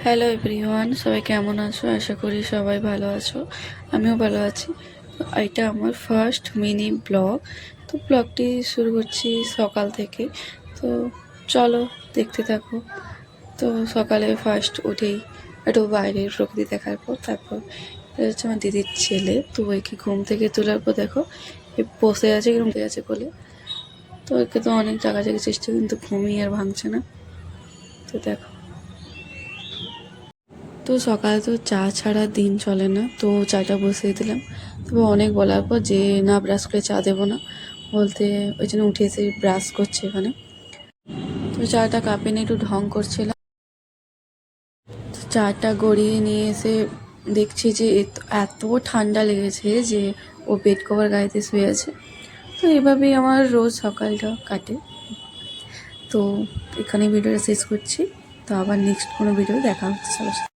Hello everyone, সবাই কেমন আছো? আশা করি সবাই ভালো আছো। আমিও ভালো আছি। তো এটা আমার ফার্স্ট মিনি ব্লগ। তো ব্লগটি শুরু করছি সকাল থেকে। তো চলো দেখতে থাকো। তো সকালে ফার্স্ট উঠেই একটু বাইরের প্রকৃতি দেখার পর তারপর এটা হচ্ছে আমার দিদির ছেলে। তো একে ঘুম থেকে তোলার পর দেখো বসে আছে, ঘুমতে আছে বলে। তো একে তো অনেক জাগাজাগি চেষ্টা, কিন্তু ঘুমিয়ে আর ভাঙছে না। তো দেখো, তো সকালে তো চা ছাড়া দিন চলে না, তো চাটা বসিয়ে দিলাম। তবে অনেক বলার পর যে না ব্রাশ করে চা দেবো না বলতে, ওই জন্য উঠে এসে ব্রাশ করছে এখানে। তো চাটা কাপে নিয়ে একটু ঢং করছিলাম। তো চাটা গড়িয়ে নিয়ে এসে দেখছি যে এত ঠান্ডা লেগেছে যে ও বেড কভার গায়েতে শুয়ে আছে। তো এভাবেই আমার রোজ সকালটা কাটে। তো এখানে ভিডিওটা শেষ করছি। তো আবার নেক্সট কোনো ভিডিও দেখা হচ্ছে সবার সাথে।